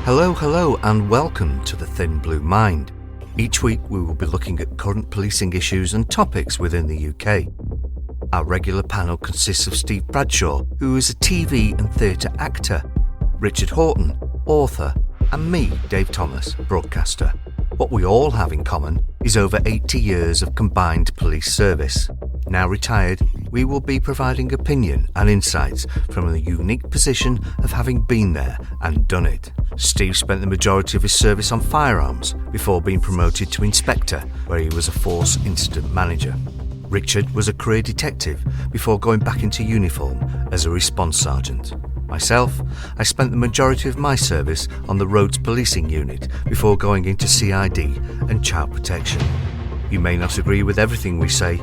Hello, and welcome to The Thin Blue Mind. Each week we will be looking at current policing issues and topics within the UK. Our regular panel consists of Steve Bradshaw, who is a TV and theatre actor, Richard Horton, author, and me, Dave Thomas, broadcaster. What we all have in common is over 80 years of combined police service. Now retired, we will be providing opinion and insights from the unique position of having been there and done it. Steve spent the majority of his service on firearms before being promoted to inspector, where he was a force incident manager. Richard was a career detective before going back into uniform as a response sergeant. Myself, I spent the majority of my service on the roads policing unit before going into CID and child protection. You may not agree with everything we say,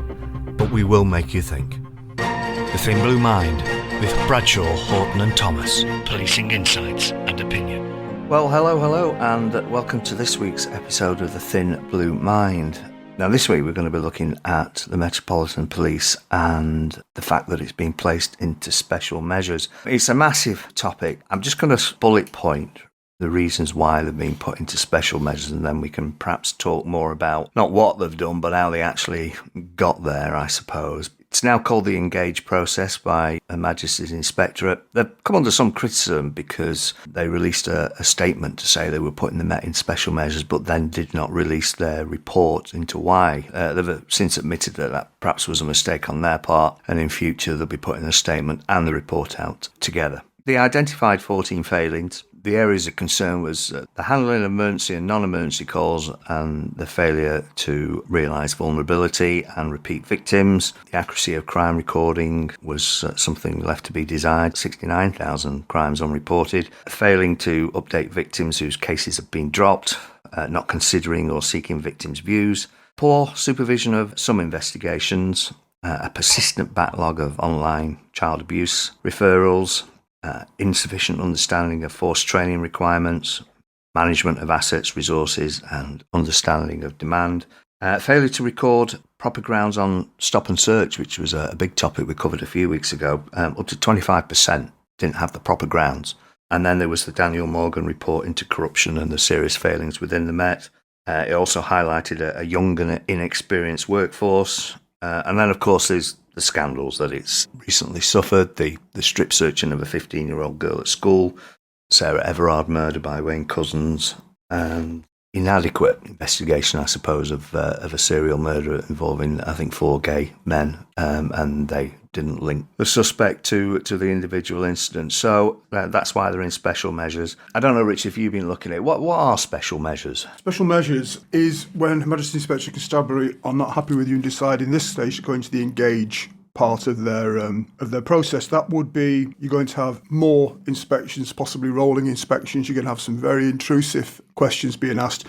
but we will make you think. The Thin Blue Mind with Bradshaw, Horton and Thomas. Policing insights and opinion. Well, hello, and welcome to this week's episode of The Thin Blue Mind. Now, this week we're going to be looking at the Metropolitan Police and the fact that it's been placed into special measures. It's a massive topic. I'm just going to bullet point the reasons why they've been put into special measures, and then we can perhaps talk more about not what they've done, but how they actually got there, I suppose. It's now called the Engage process by Her Majesty's Inspectorate. They've come under some criticism because they released a statement to say they were putting the Met in special measures, but then did not release their report into why. They've since admitted that perhaps was a mistake on their part, and in future they'll be putting a statement and the report out together. They identified 14 failings. The areas of concern was the handling of emergency and non-emergency calls and the failure to realise vulnerability and repeat victims. The accuracy of crime recording was something left to be desired. 69,000 crimes unreported. Failing to update victims whose cases have been dropped. Not considering or seeking victims' views. Poor supervision of some investigations. A persistent backlog of online child abuse referrals. Insufficient understanding of force training requirements, management of assets, resources and understanding of demand. Failure to record proper grounds on stop and search, which was a big topic we covered a few weeks ago. Up to 25% didn't have the proper grounds. And then there was the Daniel Morgan report into corruption and the serious failings within the Met. It also highlighted a young and inexperienced workforce. And then, of course, there's the scandals that it's recently suffered, the strip searching of a 15-year-old girl at school, Sarah Everard murder by Wayne Couzens, and inadequate investigation, I suppose, of a serial murder involving, I think, 4 gay men, and they didn't link the suspect to the individual incident. So that's why they're in special measures. I don't know, Rich, if you've been looking at it. What are special measures? Special measures is when Her Majesty's Inspector Constabulary are not happy with you and decide in this stage to go into the Engage part of their process. That would be you're going to have more inspections, possibly rolling inspections. You're going to have some very intrusive questions being asked.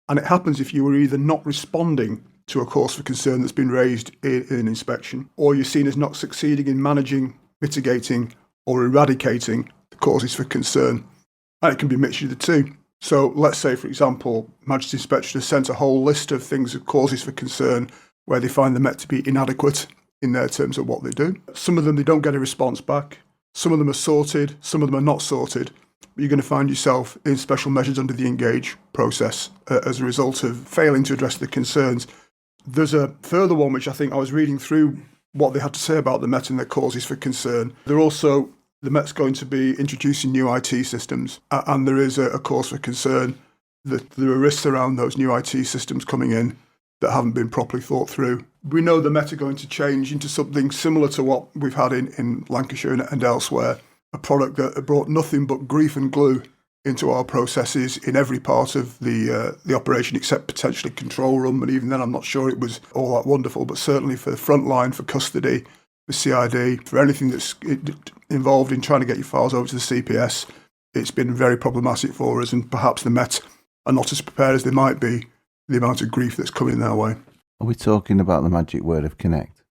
And it happens if you were either not responding to a cause for concern that's been raised in an inspection, or you're seen as not succeeding in managing, mitigating or eradicating the causes for concern. And it can be a mixture of the two. So let's say, for example, Majesty's Inspectorate has sent a whole list of things of causes for concern where they find the Met to be inadequate in their terms of what they do. Some of them, they don't get a response back. Some of them are sorted. Some of them are not sorted. But you're going to find yourself in special measures under the Engage process as a result of failing to address the concerns. There's a further one, which I think I was reading through what they had to say about the Met and their causes for concern. The Met's going to be introducing new IT systems, and there is a cause for concern that there are risks around those new IT systems coming in that haven't been properly thought through. We know the Met are going to change into something similar to what we've had in Lancashire and elsewhere, a product that brought nothing but grief and glue into our processes in every part of the operation, except potentially control room. And even then, I'm not sure it was all that wonderful, but certainly for the front line, for custody, for CID, for anything that's involved in trying to get your files over to the CPS, it's been very problematic for us. And perhaps the Met are not as prepared as they might be, the amount of grief that's coming their way. Are we talking about the magic word of Connect?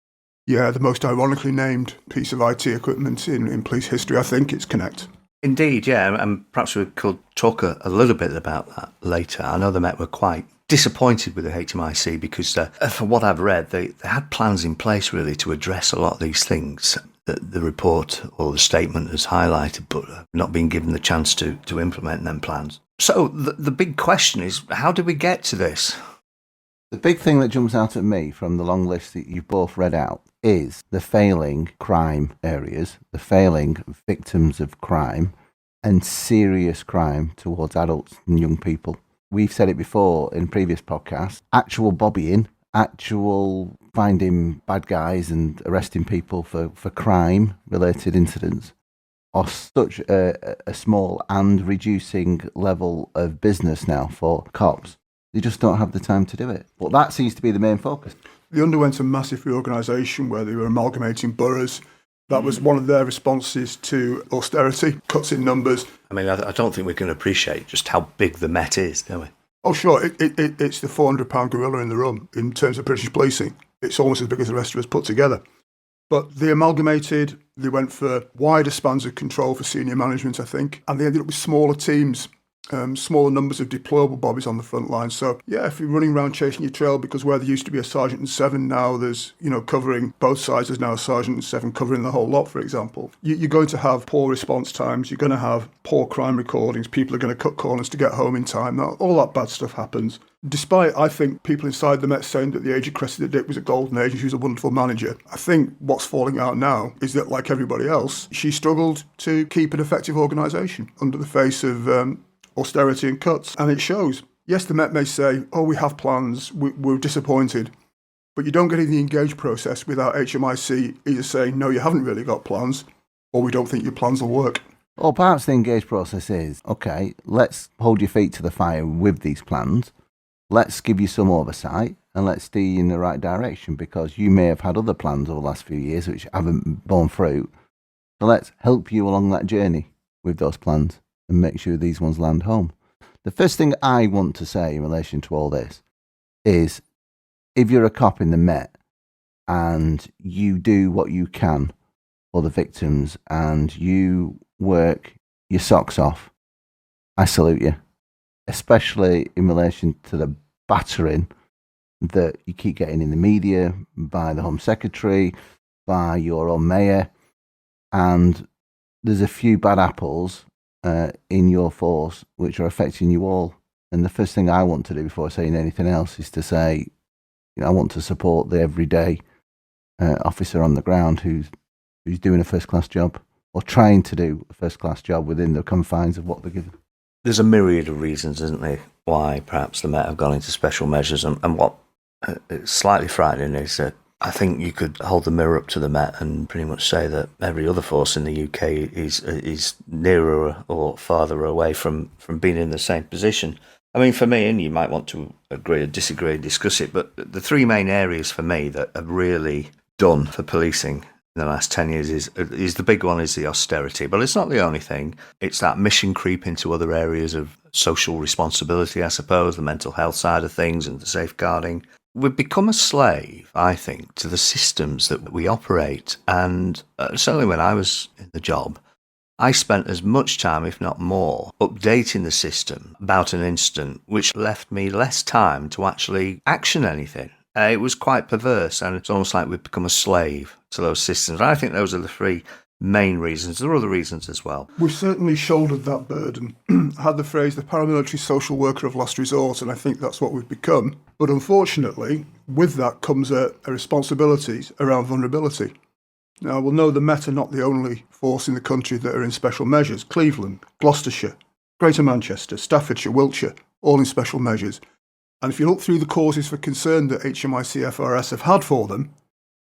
Yeah, the most ironically named piece of IT equipment in police history, I think, it's Connect. Indeed, yeah, and perhaps we could talk a little bit about that later. I know the Met were quite disappointed with the HMIC because, from what I've read, they had plans in place really to address a lot of these things that the report or the statement has highlighted, but not been given the chance to implement them plans. So the big question is, how did we get to this? The big thing that jumps out at me from the long list that you've both read out is the failing crime areas, the failing victims of crime, and serious crime towards adults and young people. We've said it before in previous podcasts, actual bobbying, actual finding bad guys and arresting people for crime-related incidents are such a small and reducing level of business now for cops. They just don't have the time to do it. But that seems to be the main focus. They underwent a massive reorganisation where they were amalgamating boroughs. That was one of their responses to austerity, cuts in numbers. I mean, I don't think we can appreciate just how big the Met is, do we? Oh, sure, it's the £400 gorilla in the room in terms of British policing. It's almost as big as the rest of us put together. But they amalgamated, they went for wider spans of control for senior management, I think, and they ended up with smaller teams. Smaller numbers of deployable bobbies on the front line. So, yeah, if you're running around chasing your trail, because where there used to be a sergeant and seven, now there's, covering both sides, there's now a sergeant and seven covering the whole lot, for example. You're going to have poor response times, you're going to have poor crime recordings, people are going to cut corners to get home in time. All that bad stuff happens. Despite, I think, people inside the Met saying that the age of Cressida Dick was a golden age and she was a wonderful manager, I think what's falling out now is that, like everybody else, she struggled to keep an effective organisation under the face of austerity and cuts, and it shows. Yes, the Met may say, we have plans, we're disappointed, but you don't get in the engage process without HMIC either saying, no, you haven't really got plans, or we don't think your plans will work. Or perhaps the engage process is, okay, let's hold your feet to the fire with these plans, let's give you some oversight, and let's steer you in the right direction, because you may have had other plans over the last few years which haven't borne fruit, so let's help you along that journey with those plans and make sure these ones land home. The first thing I want to say in relation to all this is, if you're a cop in the Met and you do what you can for the victims and you work your socks off, I salute you, especially in relation to the battering that you keep getting in the media by the Home Secretary, by your own mayor, and there's a few bad apples in your force which are affecting you all. And the first thing I want to do before saying anything else is to say, I want to support the everyday officer on the ground who's doing a first-class job, or trying to do a first-class job within the confines of what they're given. There's a myriad of reasons, isn't there, why perhaps the Met have gone into special measures, and what is slightly frightening is that I think you could hold the mirror up to the Met and pretty much say that every other force in the UK is nearer or farther away from being in the same position. I mean, for me, and you might want to agree or disagree and discuss it, but the three main areas for me that have really done for policing in the last 10 years is the big one is the austerity. But it's not the only thing. It's that mission creep into other areas of social responsibility, I suppose, the mental health side of things and the safeguarding. We've become a slave, I think, to the systems that we operate. And certainly when I was in the job, I spent as much time, if not more, updating the system about an incident, which left me less time to actually action anything. It was quite perverse, and it's almost like we've become a slave to those systems. I think those are the three main reasons. There are other reasons as well. We've certainly shouldered that burden. I had the phrase, the paramilitary social worker of last resort, and I think that's what we've become. But unfortunately, with that comes a responsibility around vulnerability. Now, we'll know the Met are not the only force in the country that are in special measures. Cleveland, Gloucestershire, Greater Manchester, Staffordshire, Wiltshire, all in special measures. And if you look through the causes for concern that HMIC FRS have had for them,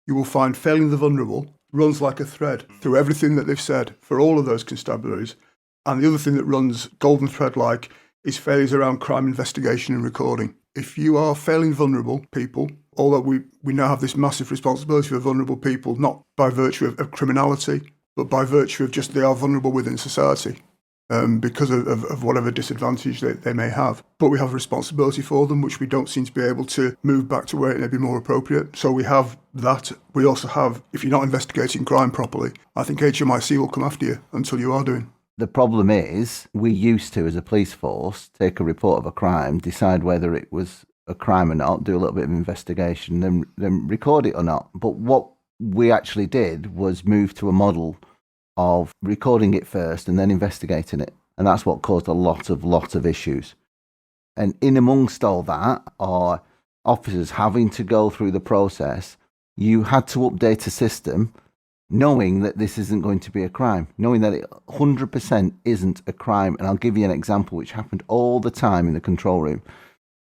you will find failing the vulnerable runs like a thread through everything that they've said for all of those constabularies. And the other thing that runs golden thread-like is failures around crime investigation and recording. If you are failing vulnerable people, although we now have this massive responsibility for vulnerable people, not by virtue of criminality, but by virtue of just they are vulnerable within society because of whatever disadvantage they may have. But we have a responsibility for them, which we don't seem to be able to move back to where it may be more appropriate. So we have that. We also have, if you're not investigating crime properly, I think HMIC will come after you until you are doing. The problem is, we used to, as a police force, take a report of a crime, decide whether it was a crime or not, do a little bit of investigation, then record it or not. But what we actually did was move to a model of recording it first and then investigating it. And that's what caused a lot of issues. And in amongst all that, or officers having to go through the process, you had to update a system knowing that this isn't going to be a crime, knowing that it 100% isn't a crime. And I'll give you an example which happened all the time in the control room.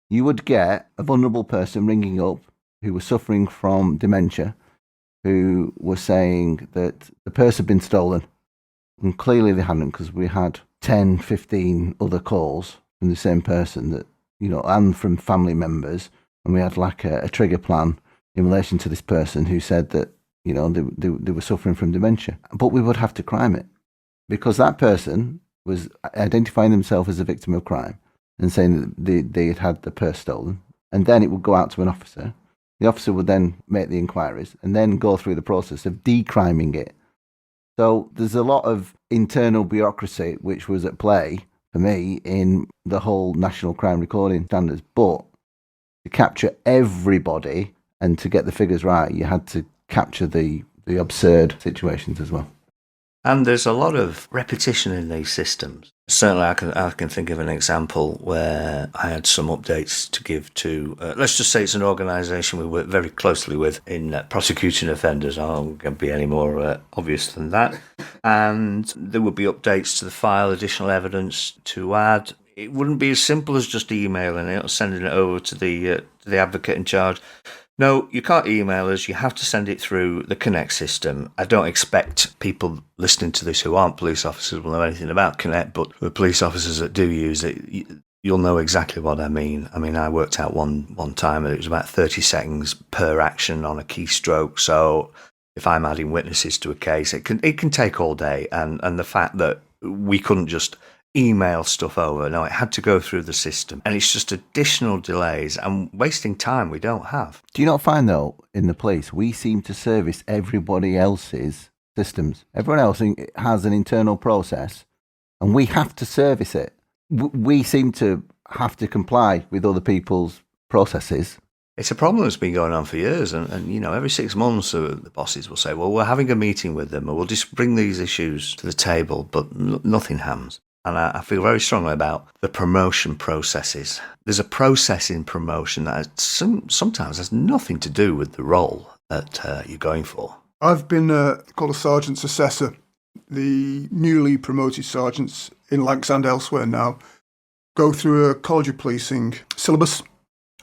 You would get a vulnerable person ringing up who was suffering from dementia, who was saying that the purse had been stolen. And clearly they hadn't, because we had 10, 15 other calls from the same person that, and from family members. And we had like a trigger plan in relation to this person who said that, they were suffering from dementia. But we would have to crime it, because that person was identifying themselves as a victim of crime and saying that they had had the purse stolen. And then it would go out to an officer. The officer would then make the inquiries and then go through the process of decriming it. So there's a lot of internal bureaucracy which was at play for me in the whole national crime recording standards. But to capture everybody and to get the figures right, you had to capture the absurd situations as well. And there's a lot of repetition in these systems. Certainly I can think of an example where I had some updates to give to, let's just say it's an organisation we work very closely with in prosecuting offenders. I won't be any more obvious than that. And there would be updates to the file, additional evidence to add. It wouldn't be as simple as just emailing it or sending it over to the advocate in charge. No, you can't email us. You have to send it through the Connect system. I don't expect people listening to this who aren't police officers will know anything about Connect, but the police officers that do use it, you'll know exactly what I mean. I mean, I worked out one time and it was about 30 seconds per action on a keystroke. So if I'm adding witnesses to a case, it can take all day. And the fact that we couldn't just email stuff over. No, it had to go through the system. And it's just additional delays and wasting time we don't have. Do you not find, though, in the police, we seem to service everybody else's systems? Everyone else has an internal process and we have to service it. We seem to have to comply with other people's processes. It's a problem that's been going on for years. And every 6 months, the bosses will say, well, we're having a meeting with them or we'll just bring these issues to the table, but nothing happens. And I feel very strongly about the promotion processes. There's a process in promotion that sometimes has nothing to do with the role that you're going for. I've been called a sergeant's assessor. The newly promoted sergeants in Lancs and elsewhere now go through a College of Policing syllabus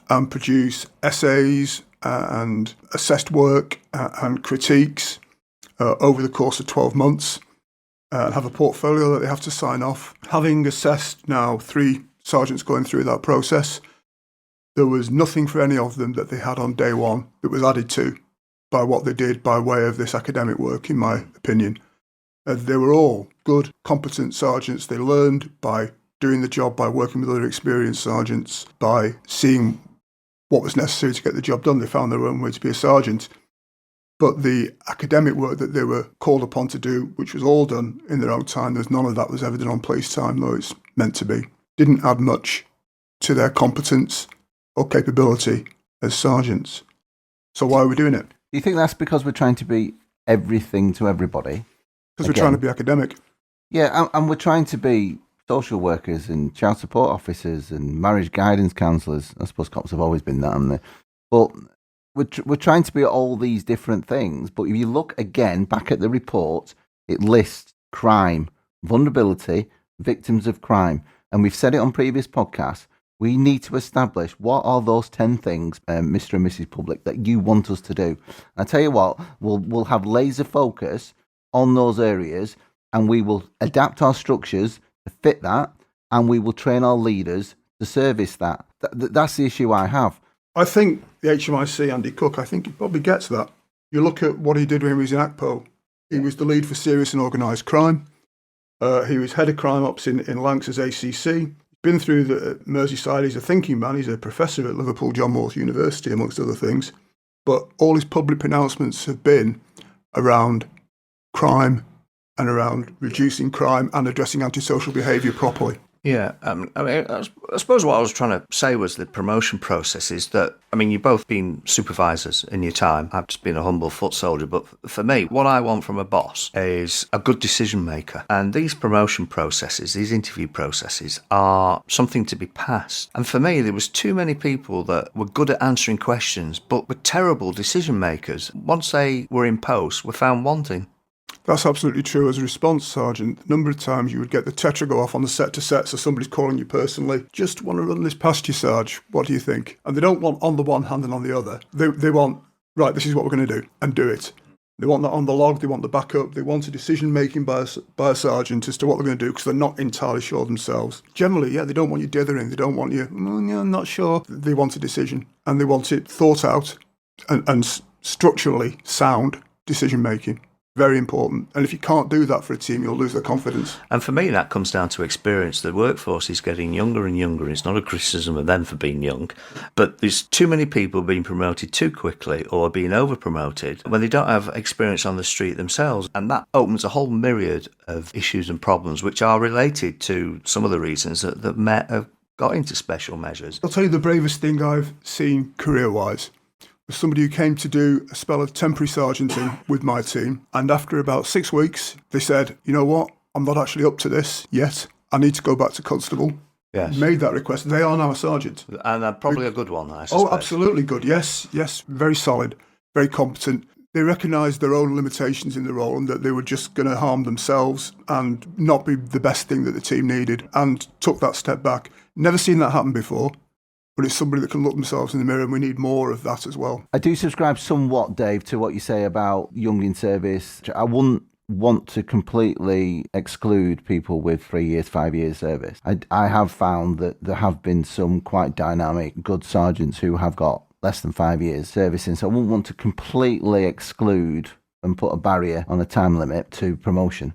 and produce essays and assessed work and critiques over the course of 12 months. And have a portfolio that they have to sign off. Having assessed now 3 sergeants going through that process, there was nothing for any of them that they had on day one that was added to by what they did by way of this academic work, in my opinion. They were all good, competent sergeants. They learned by doing the job, by working with other experienced sergeants, by seeing what was necessary to get the job done. They found their own way to be a sergeant. But the academic work that they were called upon to do, which was all done in their own time, there's none of that was ever done on police time, though it's meant to be, didn't add much to their competence or capability as sergeants. So why are we doing it? Do you think that's because we're trying to be everything to everybody? Because we're trying to be academic. Yeah, and we're trying to be social workers and child support officers and marriage guidance counsellors. I suppose cops have always been that, haven't they? But we're trying to be all these different things, but if you look again back at the report, it lists crime, vulnerability, victims of crime. And we've said it on previous podcasts, we need to establish what are those 10 things, Mr. and Mrs. Public, that you want us to do. I tell you what, we'll have laser focus on those areas and we will adapt our structures to fit that and we will train our leaders to service that. That's the issue I have. I think the HMIC, Andy Cook, I think he probably gets that. You look at what he did when he was in ACPO. He was the lead for serious and organised crime. He was head of crime ops in Lancs as ACC. Been through the Merseyside. He's a thinking man. He's a professor at Liverpool John Moores University, amongst other things. But all his public pronouncements have been around crime and around reducing crime and addressing antisocial behaviour properly. Yeah, I suppose what I was trying to say was the promotion process is that, you've both been supervisors in your time. I've just been a humble foot soldier, but for me, what I want from a boss is a good decision maker. And these promotion processes, these interview processes are something to be passed. And for me, there was too many people that were good at answering questions, but were terrible decision makers. Once they were in post, were found wanting. That's absolutely true. As a response sergeant, the number of times you would get the tetra go off on the set to set, so somebody's calling you personally, just want to run this past you, Sarge, what do you think? And they don't want on the one hand and on the other. They want, right, this is what we're going to do, and do it. They want that on the log, they want the backup, they want a decision making by a sergeant as to what they're going to do because they're not entirely sure themselves. Generally, they don't want you dithering, they don't want you, I'm not sure. They want a decision, and they want it thought out and structurally sound decision making. Very important. And if you can't do that for a team, you'll lose their confidence. And for me, that comes down to experience. The workforce is getting younger and younger. It's not a criticism of them for being young, but there's too many people being promoted too quickly or being over-promoted when they don't have experience on the street themselves. And that opens a whole myriad of issues and problems which are related to some of the reasons that Met have got into special measures. I'll tell you the bravest thing I've seen career-wise. Somebody who came to do a spell of temporary sergeanting with my team, and after about 6 weeks, they said, you know what, I'm not actually up to this yet. I need to go back to constable. Yes. Made that request. They are now a sergeant. And probably a good one, I suspect. Oh, absolutely good. Yes, very solid, very competent. They recognised their own limitations in the role and that they were just going to harm themselves and not be the best thing that the team needed, and took that step back. Never seen that happen before. But it's somebody that can look themselves in the mirror, and we need more of that as well. I do subscribe somewhat, Dave, to what you say about young in service. I wouldn't want to completely exclude people with 3 years, 5 years service. I have found that there have been some quite dynamic, good sergeants who have got less than 5 years servicing. So I wouldn't want to completely exclude and put a barrier on a time limit to promotion.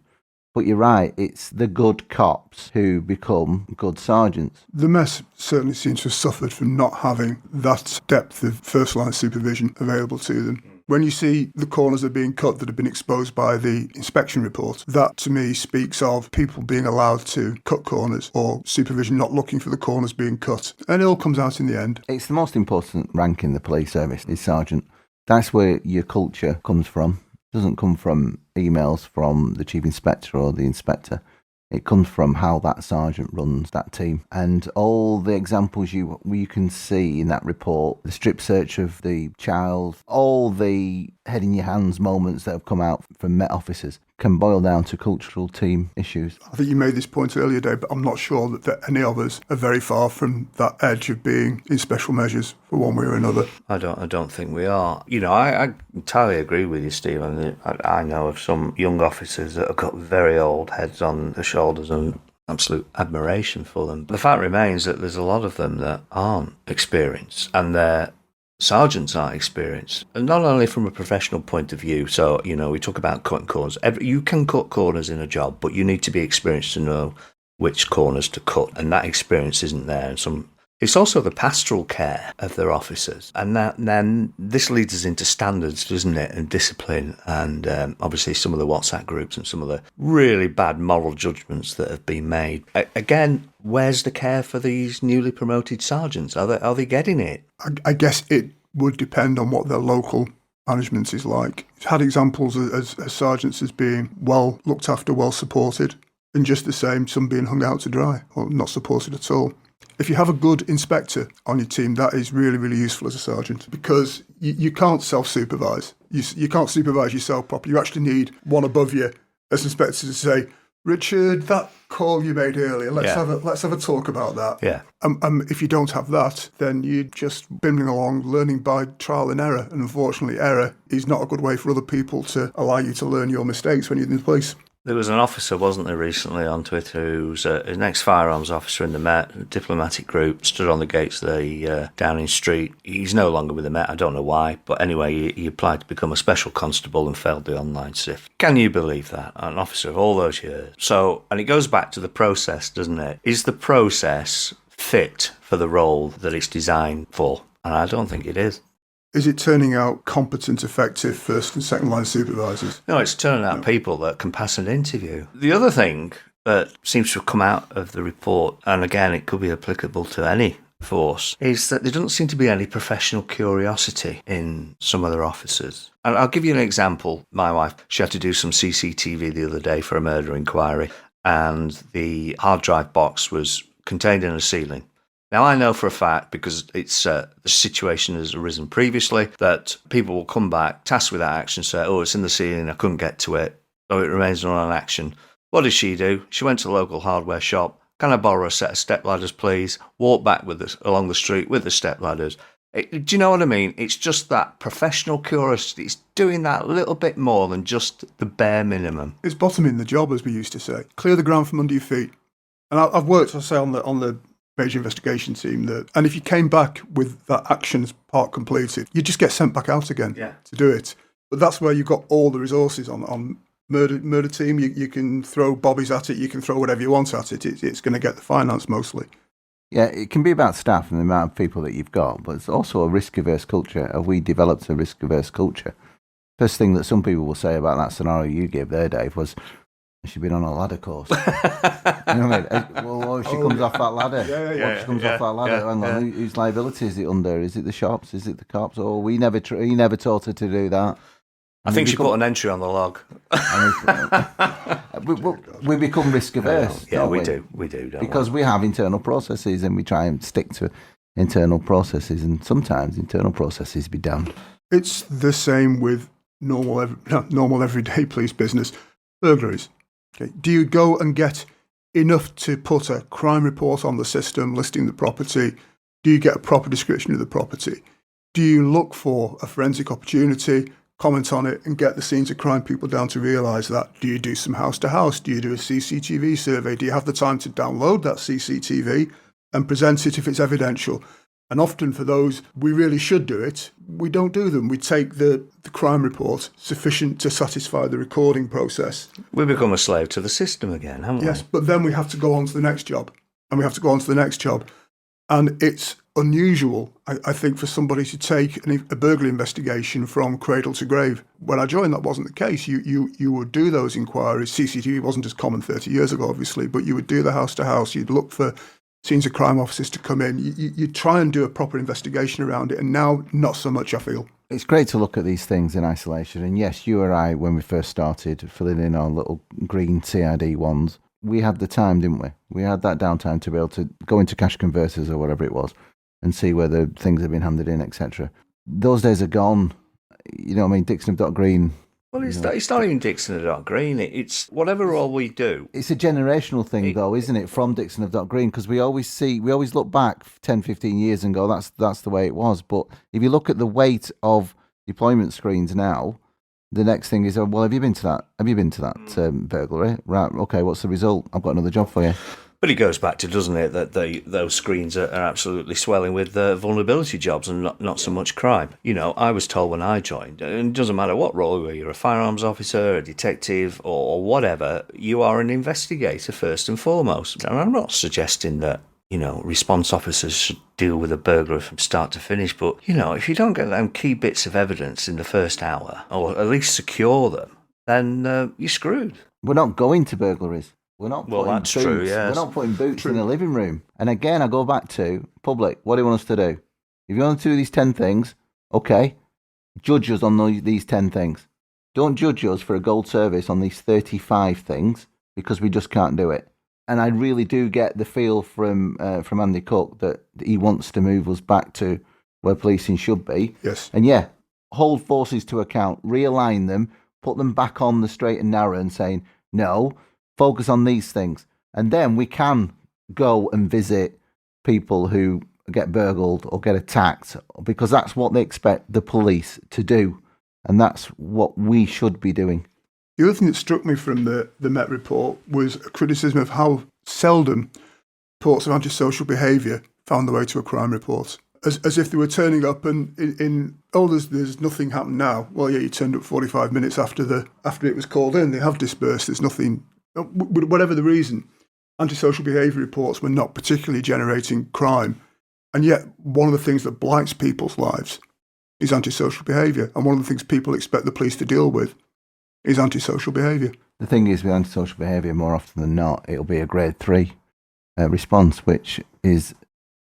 But you're right, it's the good cops who become good sergeants. The mess certainly seems to have suffered from not having that depth of first-line supervision available to them. When you see the corners that are being cut that have been exposed by the inspection report, that to me speaks of people being allowed to cut corners or supervision not looking for the corners being cut. And it all comes out in the end. It's the most important rank in the police service, is sergeant. That's where your culture comes from. It doesn't come from emails from the chief inspector or the inspector. It comes from how that sergeant runs that team. And all the examples you can see in that report, the strip search of the child, all the head in your hands moments that have come out from Met officers can boil down to cultural team issues. I think you made this point earlier, Dave, but I'm not sure that any of us are very far from that edge of being in special measures for one way or another. I don't think we are. I entirely agree with you, Stephen. I know of some young officers that have got very old heads on their shoulders and absolute admiration for them. The fact remains that there's a lot of them that aren't experienced, and their sergeants aren't experienced, and not only from a professional point of view. So, we talk about cutting corners. You can cut corners in a job, but you need to be experienced to know which corners to cut, and that experience isn't there. And it's also the pastoral care of their officers, and then this leads us into standards, doesn't it, and discipline, and obviously some of the WhatsApp groups and some of the really bad moral judgments that have been made. Again, where's the care for these newly promoted sergeants? Are they getting it? I guess it would depend on what their local management is like. I've had examples as sergeants as being well looked after, well supported, and just the same, some being hung out to dry or not supported at all. If you have a good inspector on your team, that is really, really useful as a sergeant, because you can't self-supervise. You can't supervise yourself properly. You actually need one above you as inspector to say, Richard, that call you made earlier, let's have a talk about that. Yeah. If you don't have that, then you're just bimbling along, learning by trial and error. And unfortunately, error is not a good way for other people to allow you to learn your mistakes when you're in the police. There was an officer, wasn't there, recently on Twitter who's an ex-firearms officer in the Met, a diplomatic group, stood on the gates of the Downing Street. He's no longer with the Met, I don't know why, but anyway, he applied to become a special constable and failed the online SIF. Can you believe that? An officer of all those years. And it goes back to the process, doesn't it? Is the process fit for the role that it's designed for? And I don't think it is. Is it turning out competent, effective first and second line supervisors? No, it's turning out people that can pass an interview. The other thing that seems to have come out of the report, and again, it could be applicable to any force, is that there doesn't seem to be any professional curiosity in some other officers. And I'll give you an example. My wife, she had to do some CCTV the other day for a murder inquiry, and the hard drive box was contained in a ceiling. Now, I know for a fact, because it's the situation has arisen previously, that people will come back, tasked with that action, say, oh, it's in the ceiling, I couldn't get to it, so it remains on action. What did she do? She went to the local hardware shop. Can I borrow a set of step ladders, please? Walk back along the street with the step ladders. Do you know what I mean? It's just that professional curiosity. It's doing that little bit more than just the bare minimum. It's bottoming the job, as we used to say. Clear the ground from under your feet. And I've worked, I say, on the major investigation team, and if you came back with that actions part completed, you just get sent back out again to do it. But that's where you've got all the resources on murder team. You can throw bobbies at it, you can throw whatever you want at it. It's going to get the finance mostly. Yeah, it can be about staff and the amount of people that you've got, but it's also a risk-averse culture. Have we developed a risk-averse culture? First thing that some people will say about that scenario you gave there, Dave, was, she's been on a ladder course. You know what I mean? Well, if she comes off that ladder. If she comes off that ladder, hang on, whose liability is it under? Is it the shops? Is it the cops? Oh, he never taught her to do that. I think she put an entry on the log. We become risk averse. Yeah, we do. We do, don't because we have internal processes and we try and stick to internal processes, and sometimes internal processes be damned. It's the same with normal everyday police business. Burglaries. Okay. Do you go and get enough to put a crime report on the system listing the property? Do you get a proper description of the property? Do you look for a forensic opportunity, comment on it, and get the scenes of crime people down to realise that? Do you do some house-to-house? Do you do a CCTV survey? Do you have the time to download that CCTV and present it if it's evidential? And often for those, we really should do it, we don't do them. We take the crime report sufficient to satisfy the recording process. We become a slave to the system again, haven't we? Yes, but then we have to go on to the next job, and we have to go on to the next job. And it's unusual, I think, for somebody to take a burglary investigation from cradle to grave. When I joined, that wasn't the case. You would do those inquiries. CCTV wasn't as common 30 years ago, obviously, but you would do the house-to-house. You'd look for scenes of crime officers to come in. You try and do a proper investigation around it, and now not so much, I feel. It's great to look at these things in isolation. And yes, you or I, when we first started filling in our little green CID ones, we had the time, didn't we? We had that downtime to be able to go into cash converters or whatever it was and see whether things have been handed in, etc. Those days are gone. You know what I mean? Dixon of Dot Green. Well, it's not even Dixon of Dot Green. It's whatever role we do. It's a generational thing, though, isn't it? From Dixon of Dot Green, because we always look back 10, 15 years and go, that's the way it was. But if you look at the weight of deployment screens now, the next thing is, well, have you been to that? Have you been to that burglary? Right. Okay. What's the result? I've got another job for you. But it goes back to, doesn't it, that those screens are absolutely swelling with vulnerability jobs and not so much crime. You know, I was told when I joined, and it doesn't matter what role you are, you're a firearms officer, a detective, or whatever, you are an investigator first and foremost. And I'm not suggesting that, you know, response officers should deal with a burglary from start to finish, but, you know, if you don't get them key bits of evidence in the first hour, or at least secure them, then you're screwed. We're not going to burglaries. We're not. Well, that's true. Yeah, we're not putting boots in the living room. And again, I go back to public. What do you want us to do? If you want to do these 10 things, okay, judge us on these 10 things. Don't judge us for a gold service on these 35 things because we just can't do it. And I really do get the feel from Andy Cook that he wants to move us back to where policing should be. Yes. And yeah, hold forces to account, realign them, put them back on the straight and narrow, and saying no. Focus on these things. And then we can go and visit people who get burgled or get attacked because that's what they expect the police to do. And that's what we should be doing. The other thing that struck me from the Met report was a criticism of how seldom reports of antisocial behaviour found their way to a crime report. As if they were turning up and there's nothing happened now. Well, yeah, you turned up 45 minutes after it was called in. They have dispersed. There's nothing. Whatever the reason, antisocial behaviour reports were not particularly generating crime. And yet, one of the things that blights people's lives is antisocial behaviour. And one of the things people expect the police to deal with is antisocial behaviour. The thing is, with antisocial behaviour, more often than not, it'll be a grade 3 response, which is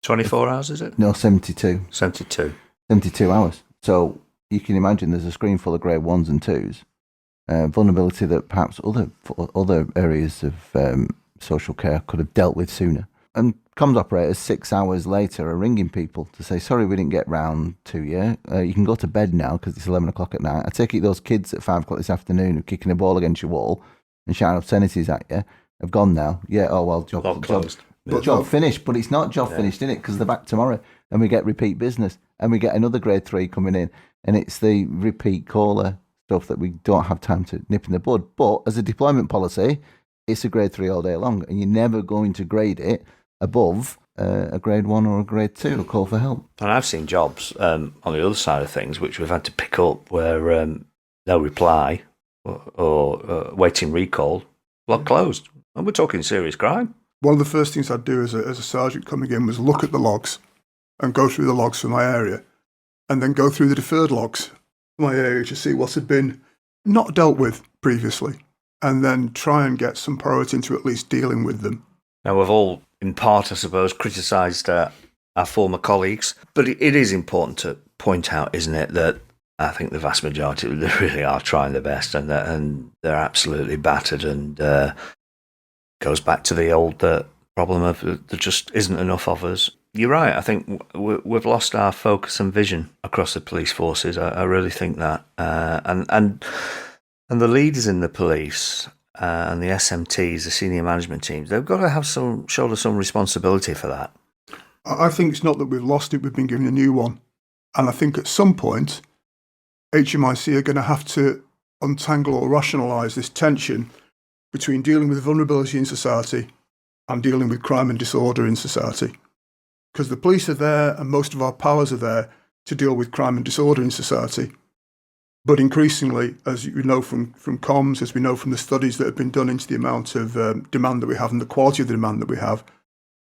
24 hours, is it? no 72. 72. 72 hours. So you can imagine there's a screen full of grade 1s and 2s, vulnerability that perhaps other areas of social care could have dealt with sooner. And comms operators 6 hours later are ringing people to say, sorry, we didn't get round to you. You can go to bed now because it's 11 o'clock at night. I take it those kids at 5 o'clock this afternoon who are kicking a ball against your wall and shouting obscenities at you have gone now. Yeah, oh, well, job closed. Job finished, but it's not job finished, is it? Because they're back tomorrow and we get repeat business and we get another grade 3 coming in and it's the repeat caller stuff that we don't have time to nip in the bud. But as a deployment policy, it's a grade 3 all day long and you're never going to grade it above a grade 1 or a grade 2, a call for help. And I've seen jobs on the other side of things which we've had to pick up where no reply or waiting recall, log closed. And we're talking serious crime. One of the first things I'd do as a sergeant coming in was look at the logs and go through the logs for my area and then go through the deferred logs for my area to see what had been not dealt with previously and then try and get some priority into at least dealing with them. Now, we've all, in part, I suppose, criticised our former colleagues, but it is important to point out, isn't it, that I think the vast majority they really are trying their best and they're absolutely battered and goes back to the old problem of there just isn't enough of us. You're right. I think we've lost our focus and vision across the police forces. I really think that, and the leaders in the police and the SMTs, the senior management teams, they've got to have shoulder some responsibility for that. I think it's not that we've lost it; we've been given a new one, and I think at some point, HMIC are going to have to untangle or rationalise this tension between dealing with vulnerability in society and dealing with crime and disorder in society. Because the police are there and most of our powers are there to deal with crime and disorder in society. But increasingly, as you know from comms, as we know from the studies that have been done into the amount of demand that we have and the quality of the demand that we have,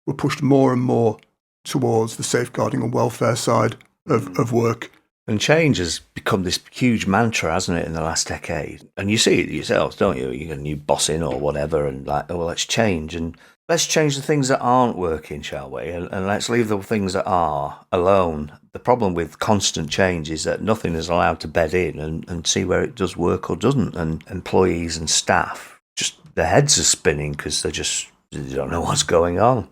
we're pushed more and more towards the safeguarding and welfare side of work. And change has become this huge mantra, hasn't it, in the last decade? And you see it yourselves, don't you? You get a new boss in or whatever and like, oh, well, let's change. And let's change the things that aren't working, shall we? And let's leave the things that are alone. The problem with constant change is that nothing is allowed to bed in and see where it does work or doesn't. And employees and staff, just their heads are spinning because they don't know what's going on.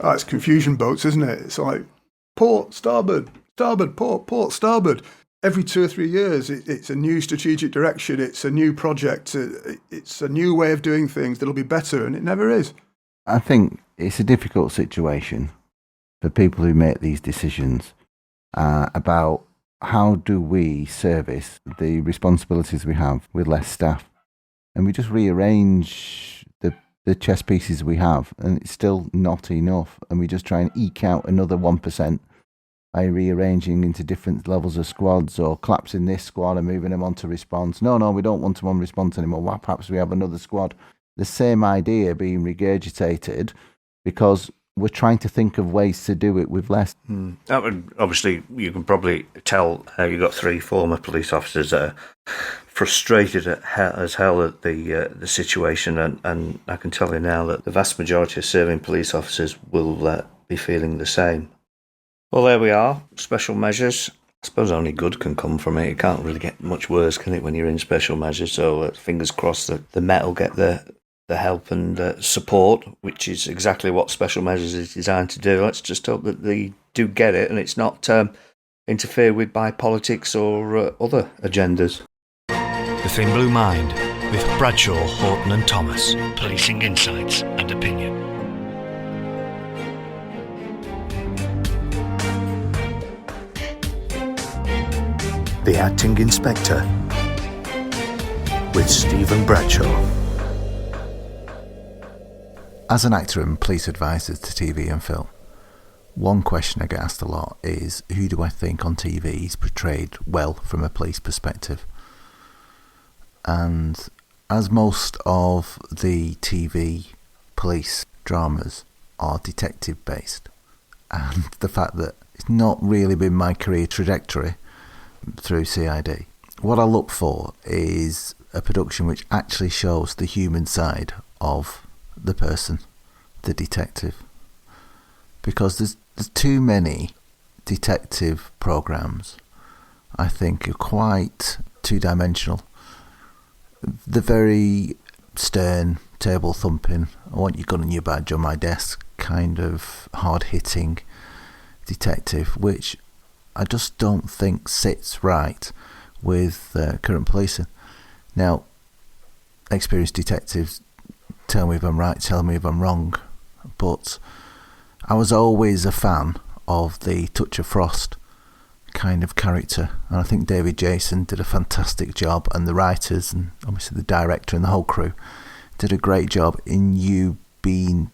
It's confusion boats, isn't it? It's like port, starboard, port, starboard. Every 2 or 3 years, it's a new strategic direction. It's a new project. It's a new way of doing things that'll be better, and it never is. I think it's a difficult situation for people who make these decisions about how do we service the responsibilities we have with less staff. And we just rearrange the chess pieces we have, and it's still not enough. And we just try and eke out another 1% by rearranging into different levels of squads or collapsing this squad and moving them on to response. No, we don't want them on response anymore. Well, perhaps we have another squad. The same idea being regurgitated because we're trying to think of ways to do it with less. That would, obviously, you can probably tell how you've got 3 former police officers that are frustrated as hell at the situation, and I can tell you now that the vast majority of serving police officers will be feeling the same. Well, there we are, special measures. I suppose only good can come from it. It can't really get much worse, can it, when you're in special measures? So fingers crossed that the Met will get the help and support, which is exactly what special measures is designed to do. Let's just hope that they do get it and it's not interfered with by politics or other agendas. The Thin Blue Mind with Bradshaw, Horton and Thomas. Policing insights and opinion. The Acting Inspector with Stephen Bradshaw. As an actor and police advisor to TV and film, one question I get asked a lot is, who do I think on TV is portrayed well from a police perspective? And as most of the TV police dramas are detective based, and the fact that it's not really been my career trajectory through CID, what I look for is a production which actually shows the human side of the person, the detective. Because there's too many detective programs, I think, are quite two-dimensional. The very stern, table-thumping, I want your gun and your badge on my desk kind of hard-hitting detective, which I just don't think sits right with current policing. Now, experienced detectives tell me if I'm right, tell me if I'm wrong, but I was always a fan of the touch of frost kind of character, and I think David Jason did a fantastic job, and the writers and obviously the director and the whole crew did a great job in you being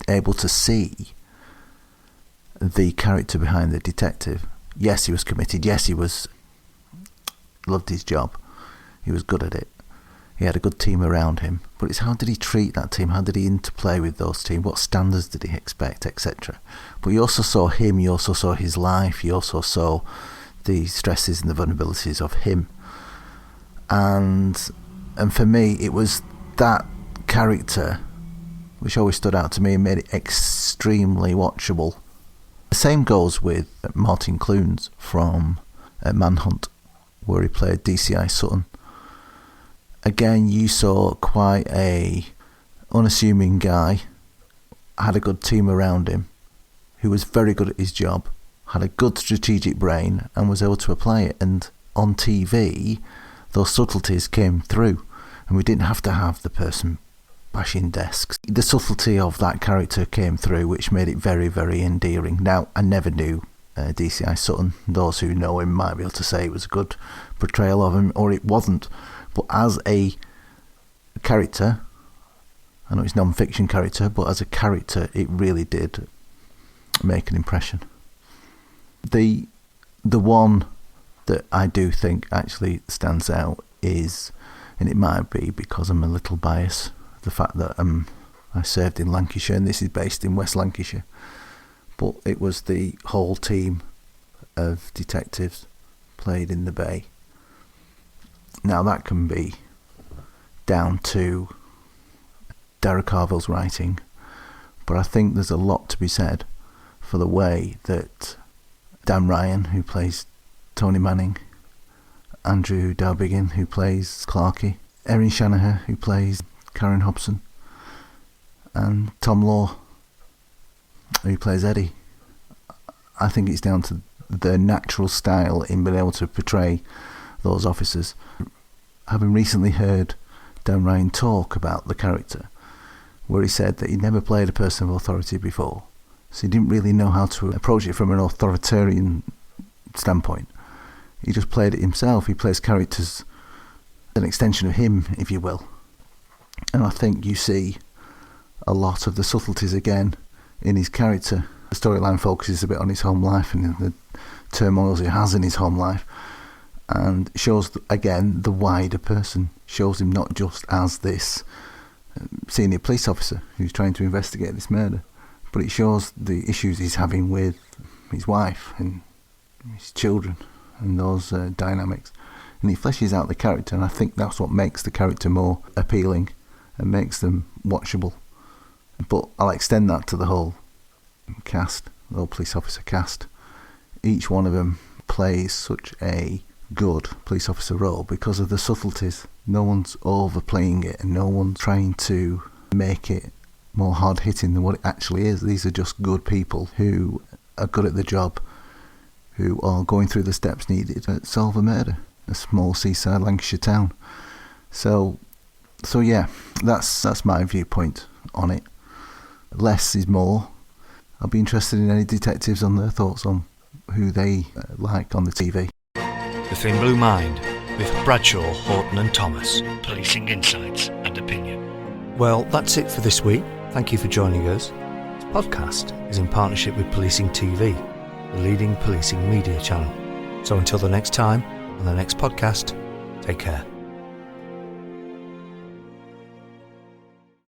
able to see the character behind the detective. Yes, he was committed. Yes, he loved his job. He was good at it. He had a good team around him. But it's how did he treat that team? How did he interplay with those teams? What standards did he expect, etc. But you also saw him. You also saw his life. You also saw the stresses and the vulnerabilities of him. And for me, it was that character which always stood out to me and made it extremely watchable. The same goes with Martin Clunes from Manhunt, where he played DCI Sutton. Again, you saw quite a unassuming guy, had a good team around him, who was very good at his job, had a good strategic brain, and was able to apply it. And on TV, those subtleties came through, and we didn't have to have the person bashing desks. The subtlety of that character came through, which made it very, very endearing. Now, I never knew DCI Sutton. Those who know him might be able to say it was a good portrayal of him, or it wasn't. But as a character, I know it's non-fiction character, but as a character, it really did make an impression. The one that I do think actually stands out is, and it might be because I'm a little biased, the fact that I served in Lancashire, and this is based in West Lancashire, but it was the whole team of detectives played in the Bay. Now that can be down to Dara Carville's writing, but I think there's a lot to be said for the way that Dan Ryan, who plays Tony Manning, Andrew Dowbiggin, who plays Clarkey, Erin Shanahan, who plays Karen Hobson, and Tom Law, who plays Eddie. I think it's down to their natural style in being able to portray those officers. Having recently heard Dan Ryan talk about the character, where he said that he'd never played a person of authority before, so he didn't really know how to approach it from an authoritarian standpoint. He just played it himself. He plays characters, an extension of him, if you will. And I think you see a lot of the subtleties again in his character. The storyline focuses a bit on his home life and the turmoils he has in his home life, and shows again the wider person, shows him not just as this senior police officer who's trying to investigate this murder, but it shows the issues he's having with his wife and his children and those dynamics, and he fleshes out the character, and I think that's what makes the character more appealing and makes them watchable. But I'll extend that to the whole cast, the whole police officer cast. Each one of them plays such a good police officer role because of the subtleties. No one's overplaying it, and no one's trying to make it more hard-hitting than what it actually is. These are just good people who are good at the job, who are going through the steps needed to solve a murder, a small seaside Lancashire town. So yeah, that's my viewpoint on it. Less is more. I'll be interested in any detectives on their thoughts on who they like on the TV. The Thin Blue Mind with Bradshaw, Horton and Thomas. Policing insights and opinion. Well, that's it for this week. Thank you for joining us. This podcast is in partnership with Policing TV, the leading policing media channel. So until the next time, on the next podcast, take care.